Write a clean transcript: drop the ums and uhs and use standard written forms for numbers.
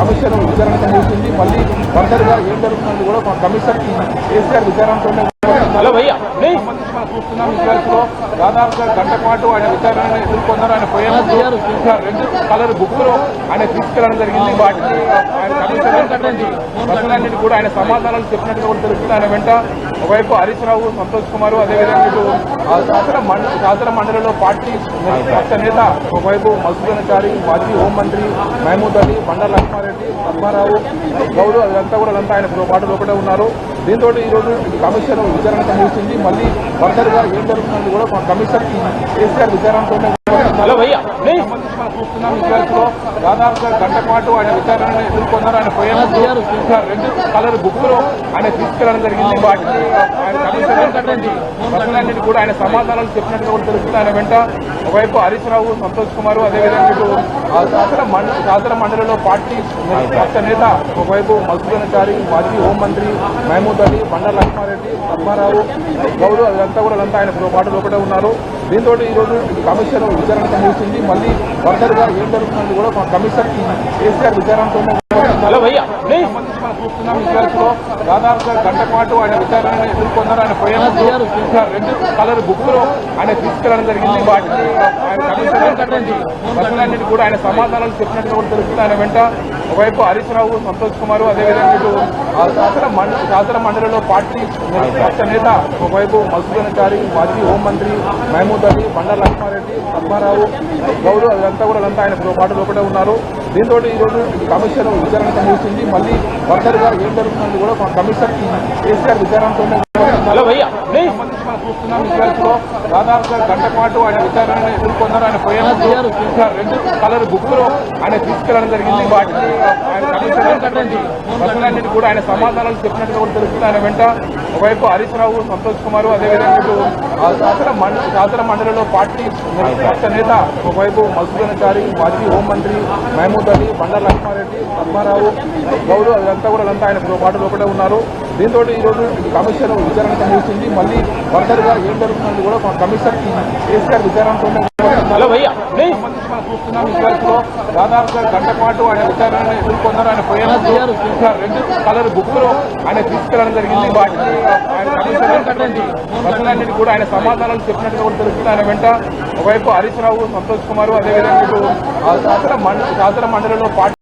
Commission విచారణకు ముగిసింది. మళ్ళీ ఫర్దర్ గా ఏం జరుగుతుంది కూడా మా కమిషన్ కేసీఆర్ విచారణతోనే సంబంధించి మనం చూస్తున్నాం. ఇజ్రాయెల్స్ లో దాదాపుగా గంట పాటు ఆయన విచారణను ఎదుర్కొన్నారు. ఆయన పోయే ముందు 2 కలర్ బుక్లు ఆయన తీసుకెళ్లడం జరిగింది. వాటిని ఆయన కమిషన్ కూడా ఆయన సమాధానాలు చెప్పినట్టుగా కూడా తెలుస్తుంది. ఆయన వెంట ఒకవైపు హరీష్ రావు, సంతోష్ కుమార్, అదేవిధంగా ఇటు శాసన మండలిలో పార్టీ పక్ష నేత ఒకవైపు మధుసూదనాచారి, మాజీ హోంమంత్రి మహమూద్ అలీ, బండారు లక్ష్మారెడ్డి, పద్మారావు, గౌడ్ అదంతా కూడా ఆయన పాటు లోపలే ఉన్నారు. దీంతో ఈరోజు కమిషన్ విచారణకు ముగిసింది. మళ్ళీ ఫర్దర్ గా ఏం జరుగుతుంది కూడా మా కమిషన్ కేసీఆర్ విచారణతోనే సంబంధించి మనం చూస్తున్నాం. ఇజ్రాయెల్స్ లో దాదాపుగా గంట పాటు ఆయన విచారణను ఎదుర్కొన్నారు. ఆయన పోయే ముందు 2 కలర్ బుక్లు ఆయన తీసుకెళ్లడం జరిగింది. వాటిని ఆయన కమిషన్ కూడా ఆయన సమాధానాలు చెప్పినట్టుగా కూడా తెలుస్తుంది. ఆయన వెంట ఒకవైపు హరీష్ రావు, సంతోష్ కుమార్, అదేవిధంగా ఇటు శాసన మండలిలో పార్టీ పక్ష నేత ఒకవైపు మధుసూదనాచారి, మాజీ హోంమంత్రి మహమూద్ అలీ, బండారు లక్ష్మారెడ్డి, పద్మారావు, గౌడ్ అదంతా కూడా ఆయన పాటు లోపలే ఉన్నారు. దీంతో ఈరోజు కమిషన్ విచారణకు ముగిసింది. మళ్ళీ ఫర్దర్ గా ఏం జరుగుతుంది కూడా మా కమిషన్ కేసీఆర్ విచారణతోనే సంబంధించి మనం చూస్తున్నాం. ఇజ్రాయెల్స్ లో దాదాపుగా గంట పాటు ఆయన విచారణను ఎదుర్కొన్నారు. ఆయన పోయే ముందు 2 కలర్ బుక్లు ఆయన తీసుకెళ్లడం జరిగింది. వాటిని ఆయన కమిషన్ కూడా ఆయన సమాధానాలు చెప్పినట్టుగా కూడా తెలుస్తుంది. ఆయన వెంట ఒకవైపు హరీష్ రావు, సంతోష్ కుమార్, అదేవిధంగా ఇటు శాసన మండలిలో పార్టీ పక్ష నేత ఒకవైపు మధుసూదనాచారి, మాజీ హోంమంత్రి మహమూద్ అలీ, బండారు లక్ష్మారెడ్డి, పద్మారావు, గౌడ్ అదంతా కూడా ఆయన పాటు లోపలే ఉన్నారు. దీంతో ఈరోజు కమిషన్ విచారణకు ముగిసింది. మళ్ళీ ఫర్దర్ గా ఏం జరుగుతుంది కూడా మా కమిషన్ కేసీఆర్ విచారణతోనే సంబంధించి మనం చూస్తున్నాం. ఇజ్రాయెల్స్ లో దాదాపుగా గంట పాటు ఆయన విచారణను ఎదుర్కొన్నారు. ఆయన పోయే ముందు 2 కలర్ బుక్లు ఆయన తీసుకెళ్లడం జరిగింది. వాటిని ఆయన కమిషన్ కూడా ఆయన సమాధానాలు చెప్పినట్టుగా కూడా తెలుస్తుంది. ఆయన వెంట ఒకవైపు హరీష్ రావు, సంతోష్ కుమార్, అదేవిధంగా ఇటు శాసన మండలిలో పార్టీ పక్ష నేత ఒకవైపు మధుసూదనాచారి, మాజీ హోంమంత్రి మహమూద్ అలీ, బండారు లక్ష్మారెడ్డి, పద్మారావు, గౌడ్ అదంతా కూడా ఆయన పాటు లోపలే ఉన్నారు. దీంతో ఈరోజు కమిషన్ విచారణకు ముగిసింది. మళ్ళీ ఫర్దర్ గా ఏం జరుగుతుంది కూడా మా కమిషన్ కేసీఆర్ విచారణతోనే సంబంధించి మనం చూస్తున్నాం. ఇజ్రాయెల్స్ లో దాదాపుగా గంట పాటు ఆయన విచారణను ఎదుర్కొన్నారు. ఆయన పోయే ముందు 2 కలర్ బుక్లు ఆయన తీసుకెళ్లడం జరిగింది. వాటిని ఆయన కమిషన్ కూడా ఆయన సమాధానాలు చెప్పినట్టుగా కూడా తెలుస్తుంది. ఆయన వెంట ఒకవైపు హరీష్ రావు, సంతోష్ కుమార్, అదేవిధంగా ఇటు శాసన మండలిలో పార్టీ